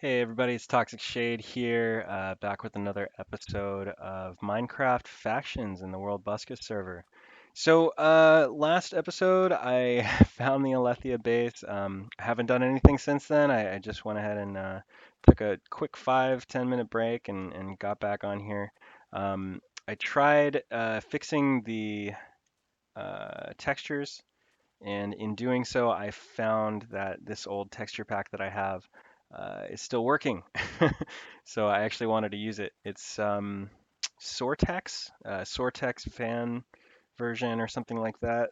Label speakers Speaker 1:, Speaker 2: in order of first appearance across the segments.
Speaker 1: Hey everybody, it's Toxic Shade here, back with another episode of Minecraft Factions in the Worldbuscus server. Last episode I found the Alethea base. I haven't done anything since then. I just went ahead and took a quick 5-10 minute break and got back on here. I tried fixing the textures, and in doing so, I found that this old texture pack that I have is still working. So I actually wanted to use it. It's Sortex fan version or something like that.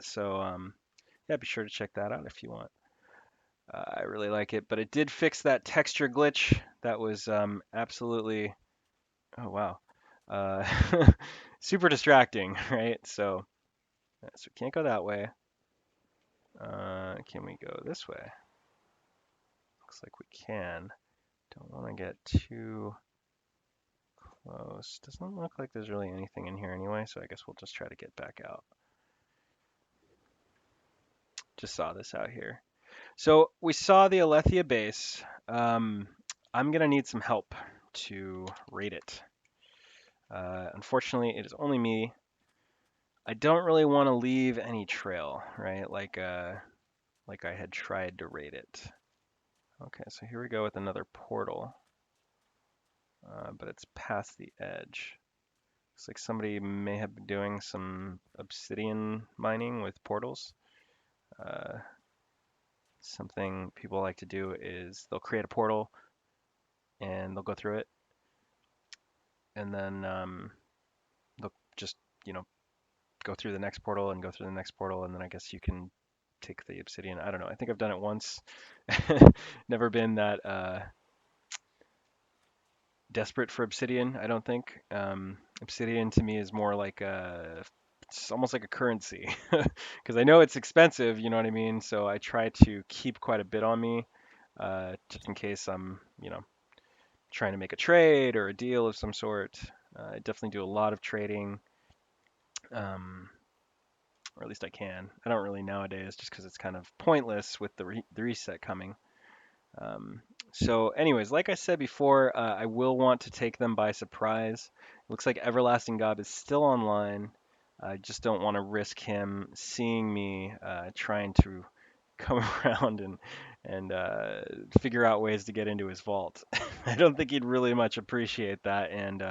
Speaker 1: Yeah, be sure to check that out if you want. I really like it, but it did fix that texture glitch that was absolutely, oh wow, uh, super distracting, right? So we can't go that way. Can we go this way? Looks like we can. Don't want to get too close. Doesn't look like there's really anything in here anyway, so I guess we'll just try to get back out. Just saw this out here. So we saw the Alethea base. I'm gonna need some help to raid it. Unfortunately, it is only me. I don't really want to leave any trail, right? Like I had tried to raid it. Okay, so here we go with another portal, but it's past the edge. Looks like somebody may have been doing some obsidian mining with portals. Uh, Something people like to do is they'll create a portal and they'll go through it, and then they'll just, you know, go through the next portal and go through the next portal, and then I guess you can take the obsidian. I don't know. I think I've done it once. Never been that desperate for obsidian, I don't think. Obsidian to me is more like it's almost like a currency because I know it's expensive, you know what I mean? So I try to keep quite a bit on me just in case I'm, trying to make a trade or a deal of some sort. I definitely do a lot of trading, um, or at least I can. I don't really nowadays just because it's kind of pointless with the reset coming. Um, Anyways, like I said before, I will want to take them by surprise. It looks like Everlasting Gob is still online. I just don't want to risk him seeing me trying to come around and figure out ways to get into his vault. I don't think he'd really much appreciate that. And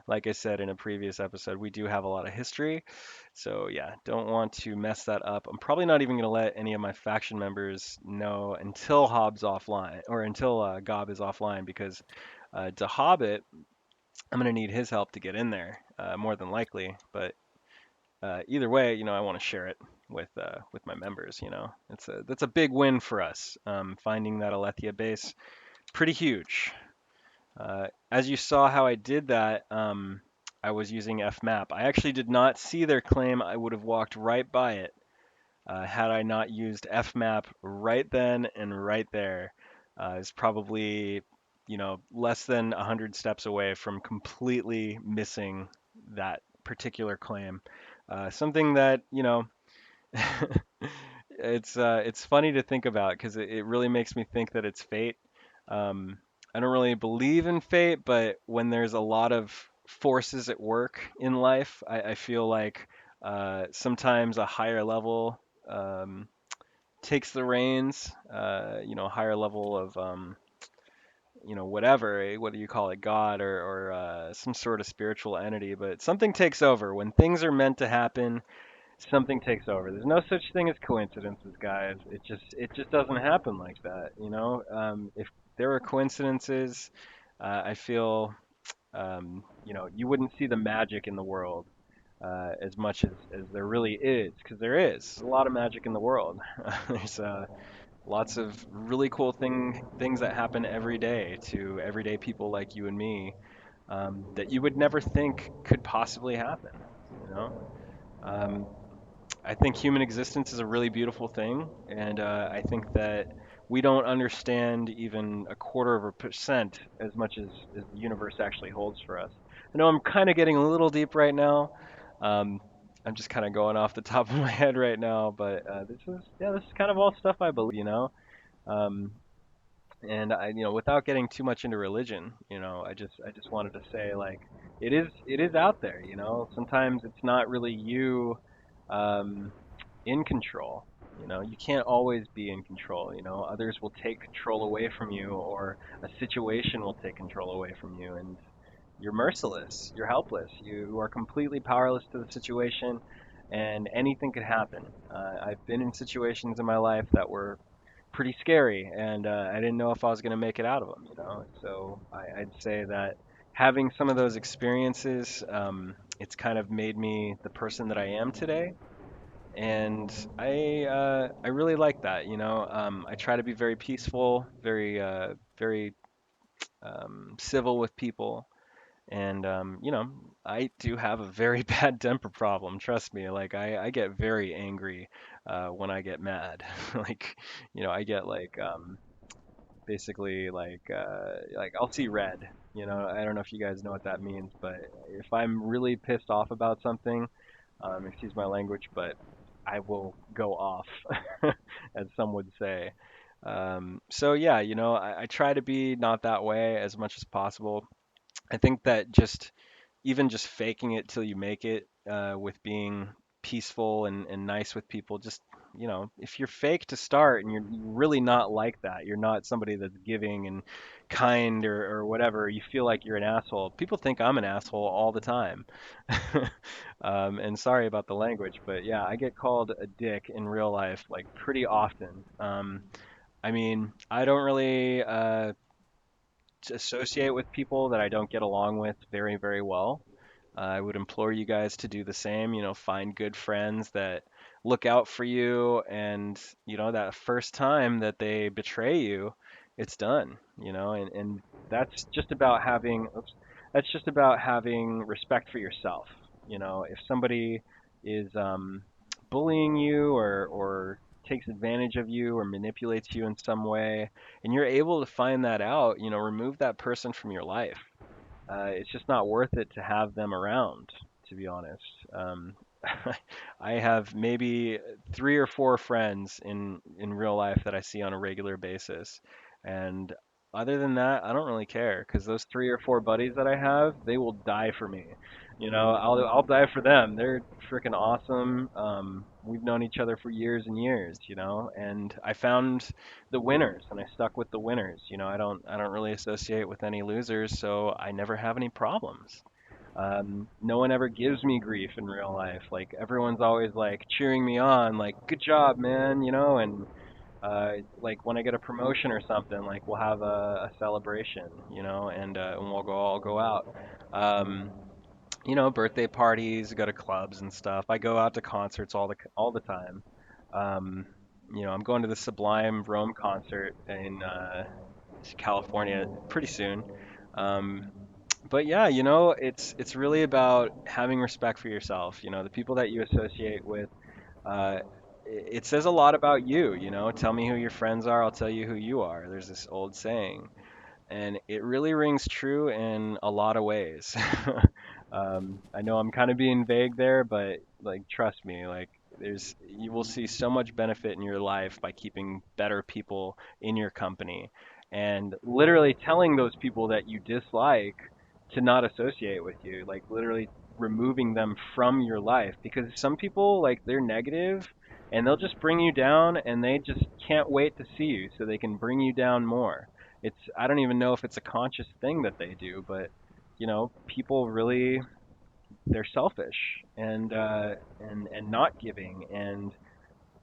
Speaker 1: like I said in a previous episode, we do have a lot of history. So yeah, don't want to mess that up. I'm probably not even going to let any of my faction members know until Hobbs offline or until Gob is offline because to Hobbit, I'm going to need his help to get in there more than likely. But either way, I want to share it with my members. That's a big win for us. Finding that Alethea base, pretty huge. As you saw how I did that, I was using FMap. I actually did not see their claim. I would have walked right by it had I not used FMap right then and right there. It's probably, less than 100 steps away from completely missing that particular claim. Something that, it's funny to think about because it really makes me think that it's fate. Um, I don't really believe in fate, but when there's a lot of forces at work in life, I feel like sometimes a higher level um, takes the reins. A higher level of whatever, what do you call it, God or some sort of spiritual entity, but something takes over when things are meant to happen. Something takes over. There's no such thing as coincidences, guys. It just doesn't happen like that. If there are coincidences, I feel you wouldn't see the magic in the world as much as there really is, because there is a lot of magic in the world. There's lots of really cool things that happen every day to everyday people like you and me that you would never think could possibly happen. You know. Um, I think human existence is a really beautiful thing, and I think that we don't understand even a quarter of a percent as much as the universe actually holds for us. I know I'm kind of getting a little deep right now. Um, I'm just kind of going off the top of my head right now, but this is kind of all stuff I believe. Um, And without getting too much into religion, I just wanted to say like it is out there. Sometimes it's not really you um, in control. You can't always be in control. Others will take control away from you, or a situation will take control away from you, and you're merciless. You're helpless. You are completely powerless to the situation, and anything could happen. I've been in situations in my life that were pretty scary, and I didn't know if I was going to make it out of them. So I'd say that having some of those experiences, it's kind of made me the person that I am today, and I really like that. I try to be very peaceful, very civil with people, and I do have a very bad temper problem. Trust me. Like I get very angry when I get mad. Like I get basically like I'll see red. I don't know if you guys know what that means, but if I'm really pissed off about something, excuse my language, but I will go off, as some would say. So yeah, I try to be not that way as much as possible. I think that just even just faking it till you make it, with being peaceful and nice with people, just if you're fake to start and you're really not like that, you're not somebody that's giving and kind, or whatever, you feel like you're an asshole. People think I'm an asshole all the time. And sorry about the language, but yeah, I get called a dick in real life like pretty often. I mean, I don't really associate with people that I don't get along with very, very well. I would implore you guys to do the same. Find good friends that look out for you, and that first time that they betray you, it's done. And that's just about having respect for yourself. If somebody is bullying you, or takes advantage of you, or manipulates you in some way, and you're able to find that out, remove that person from your life. It's just not worth it to have them around, to be honest. Um, I have maybe 3 or 4 friends in real life that I see on a regular basis, and other than that, I don't really care, because those 3 or 4 buddies that I have, they will die for me. I'll die for them. They're freaking awesome. We've known each other for years and years, and I found the winners, and I stuck with the winners. I don't really associate with any losers, so I never have any problems. No one ever gives me grief in real life. Like everyone's always like cheering me on, like good job, man, and like when I get a promotion or something, like we'll have a celebration, and we'll all go out. Um, Birthday parties, go to clubs and stuff. I go out to concerts all the time. Um, I'm going to the Sublime Rome concert in California pretty soon. Um, but yeah, it's really about having respect for yourself. The people that you associate with, it says a lot about you. Tell me who your friends are, I'll tell you who you are. There's this old saying, and it really rings true in a lot of ways. I know I'm kind of being vague there, but like trust me, like you will see so much benefit in your life by keeping better people in your company, and literally telling those people that you dislike to not associate with you, like literally removing them from your life, because some people, like, they're negative and they'll just bring you down, and they just can't wait to see you so they can bring you down more. I don't even know if it's a conscious thing that they do, but people really, they're selfish, and not giving, and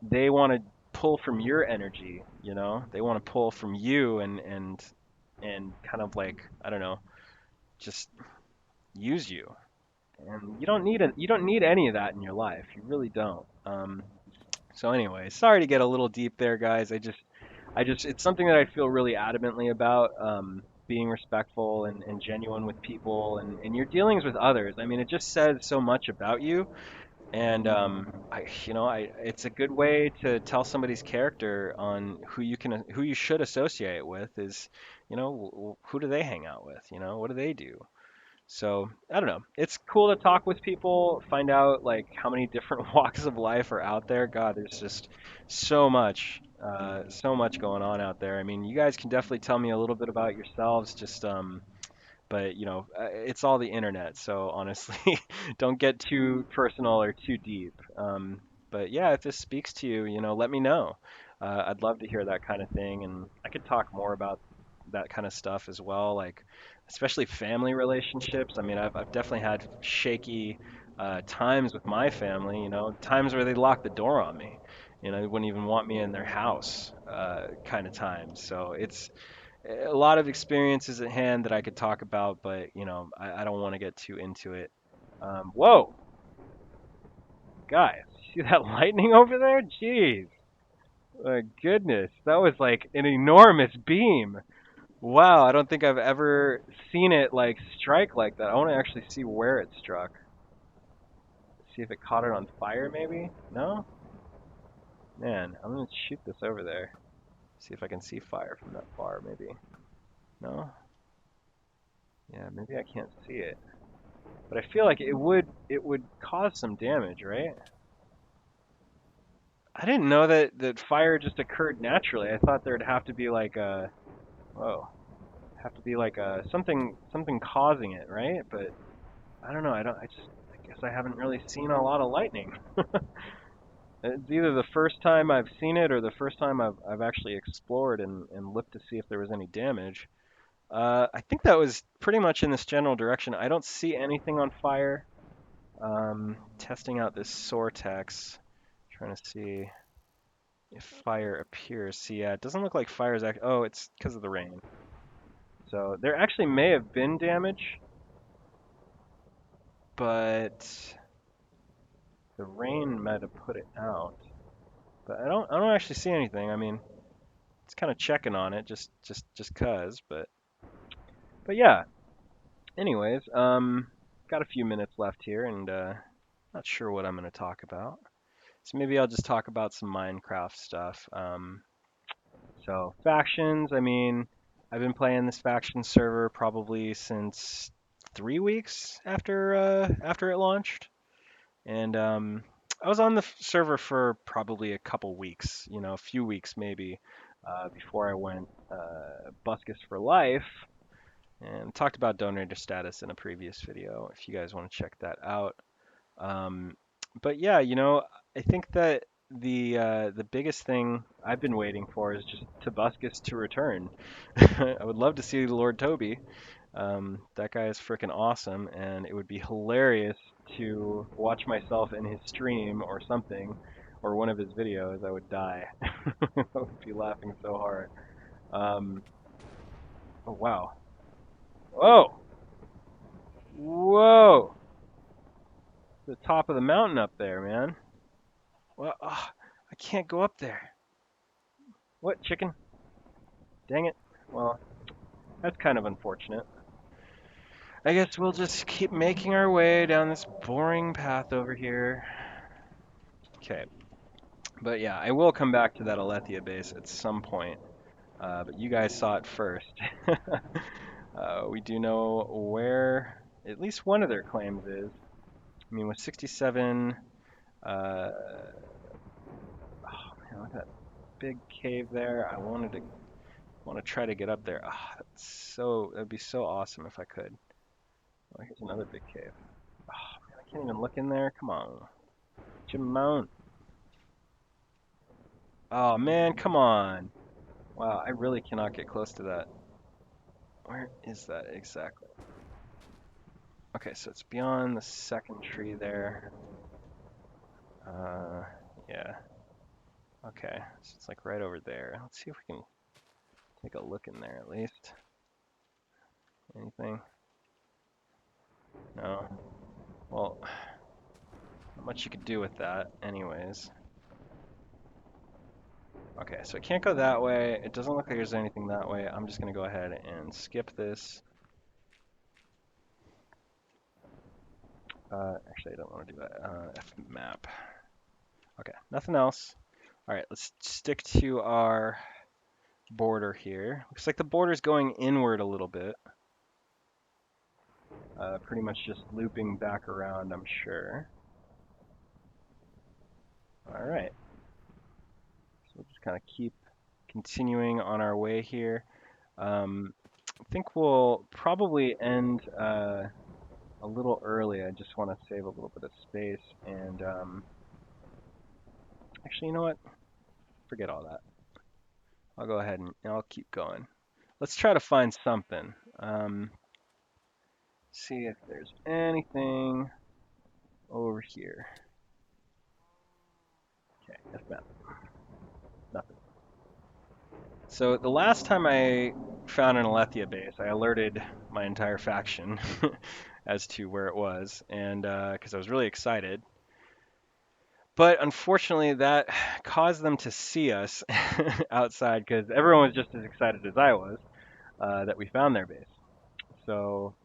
Speaker 1: they want to pull from your energy. They want to pull from you, and kind of like, I don't know, just use you. And you don't need any of that in your life. You really don't. So anyway, sorry to get a little deep there, guys. It's something that I feel really adamantly about, being respectful and genuine with people, and your dealings with others. I mean, it just says so much about you, and it's a good way to tell somebody's character on who you should associate with is, who do they hang out with? What do they do? So I don't know. It's cool to talk with people, find out like how many different walks of life are out there. God, there's just so much going on out there. I mean, you guys can definitely tell me a little bit about yourselves. Just but it's all the internet, so honestly, don't get too personal or too deep. But yeah, if this speaks to you, let me know. I'd love to hear that kind of thing, and I could talk more about that kind of stuff as well, like especially family relationships. I mean, I've definitely had shaky times with my family, times where they lock the door on me. They wouldn't even want me in their house, kind of times. So it's a lot of experiences at hand that I could talk about, but I don't want to get too into it. Whoa, guys, see that lightning over there? Jeez, my goodness, that was like an enormous beam. Wow, I don't think I've ever seen it like strike like that. I want to actually see where it struck. See if it caught it on fire, maybe? No? Man, I'm gonna shoot this over there. See if I can see fire from that far, maybe. No? Yeah, maybe I can't see it. But I feel like it would cause some damage, right? I didn't know that fire just occurred naturally. I thought there'd have to be like a whoa, have to be like a something causing it, right? But I don't know. I guess I haven't really seen a lot of lightning. It's either the first time I've seen it or the first time I've actually explored and looked to see if there was any damage. I think that was pretty much in this general direction. I don't see anything on fire. Testing out this Sortex, trying to see if fire appears. See, yeah, it doesn't look like fire is actually. Oh, it's because of the rain. So there actually may have been damage, but the rain might have put it out. But I don't actually see anything. I mean, it's kind of checking on it, just cause. But yeah. Anyways, got a few minutes left here, and not sure what I'm gonna talk about. So maybe I'll just talk about some Minecraft stuff. So factions, I mean, I've been playing this faction server probably since 3 weeks after it launched, and I was on the server for probably a couple weeks, a few weeks maybe, before I went Buscus for life, and talked about donator status in a previous video. If you guys want to check that out. Um, but yeah, I think that the biggest thing I've been waiting for is just Tobuscus to return. I would love to see Lord Toby. That guy is freaking awesome, and it would be hilarious to watch myself in his stream or something, or one of his videos. I would die. I would be laughing so hard. Um, oh wow! Whoa! Whoa! The top of the mountain up there, man. Well, I can't go up there. What, chicken? Dang it. Well, that's kind of unfortunate. I guess we'll just keep making our way down this boring path over here. Okay, but yeah, I will come back to that Alethea base at some point. But you guys saw it first. We do know where at least one of their claims is. I mean, with 67, oh man, look at that big cave there. Want to try to get up there. That'd be so awesome if I could. Oh, here's another big cave. Oh, man, I can't even look in there. Come on. Jim Mount. Oh, man, come on. Wow, I really cannot get close to that. Where is that exactly? Okay, so it's beyond the second tree there. Uh, yeah. Okay, so it's like right over there. Let's see if we can take a look in there at least. Anything? No. Well, not much you could do with that anyways. Okay, so it can't go that way. It doesn't look like there's anything that way. I'm just going to go ahead and skip this. Actually, I don't want to do that. F map. Okay, nothing else. All right, let's stick to our border here. Looks like the border's going inward a little bit. pretty much just looping back around, I'm sure. All right, so we'll just kind of keep continuing on our way here. I think we'll probably end a little early. I just want to save a little bit of space. And actually, you know what? Forget all that. I'll go ahead and I'll keep going. Let's try to find something. See if there's anything over here. Okay, that's nothing. So the last time I found an Alethea base, I alerted my entire faction as to where it was, and because I was really excited. But unfortunately, that caused them to see us outside because everyone was just as excited as I was that we found their base. So,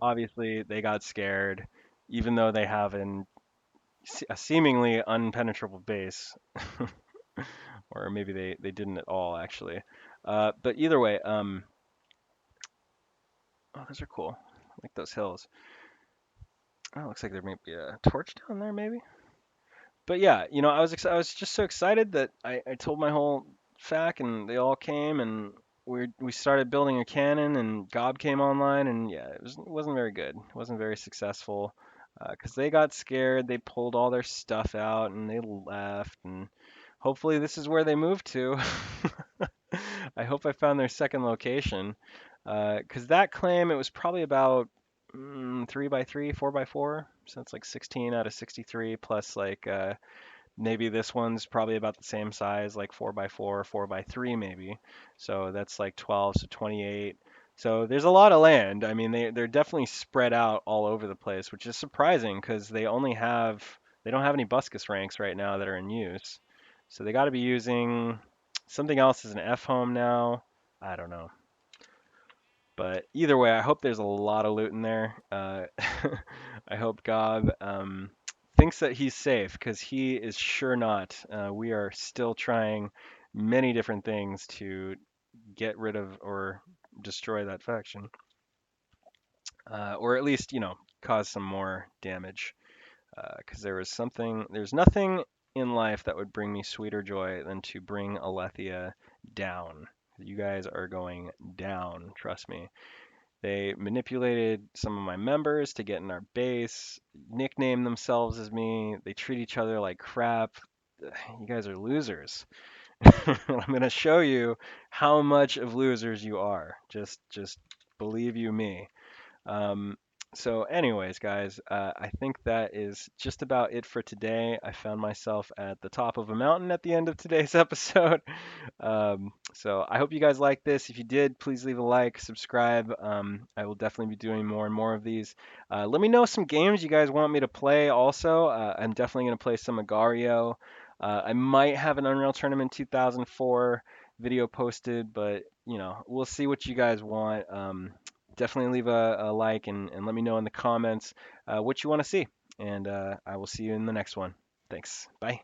Speaker 1: obviously they got scared, even though they have a seemingly unpenetrable base, or maybe they didn't at all actually. But either way, oh, those are cool. I like those hills. Oh, looks like there may be a torch down there, maybe. But yeah, I was just so excited that I told my whole fac, and they all came, and we started building a cannon, and Gob came online, and yeah, it wasn't very good. It wasn't very successful because they got scared. They pulled all their stuff out, and they left, and hopefully this is where they moved to. I hope I found their second location because that claim it was probably about 3 by 3, 4 by 4. So it's like 16 out of 63 plus like maybe this one's probably about the same size, like 4 by 4, 4 by 3 maybe. So that's like 12, so 28. So there's a lot of land. I mean, they're definitely spread out all over the place, which is surprising because they don't have any Buscus ranks right now that are in use. So they got to be using something else as an F home now. I don't know. But either way, I hope there's a lot of loot in there. I hope Gob thinks that he's safe because he is sure not. We are still trying many different things to get rid of or destroy that faction, or at least cause some more damage. Because there's nothing in life that would bring me sweeter joy than to bring Alethea down. You guys are going down, trust me. They manipulated some of my members to get in our base, nickname themselves as me. They treat each other like crap. You guys are losers. I'm going to show you how much of losers you are. Just believe you me. Um, so, anyways, guys, I think that is just about it for today. I found myself at the top of a mountain at the end of today's episode. So, I hope you guys like this. If you did, please leave a like, subscribe. I will definitely be doing more and more of these. Let me know some games you guys want me to play also. I'm definitely going to play some Agario. I might have an Unreal Tournament 2004 video posted, but we'll see what you guys want. Definitely leave a like and let me know in the comments what you want to see. And I will see you in the next one. Thanks. Bye.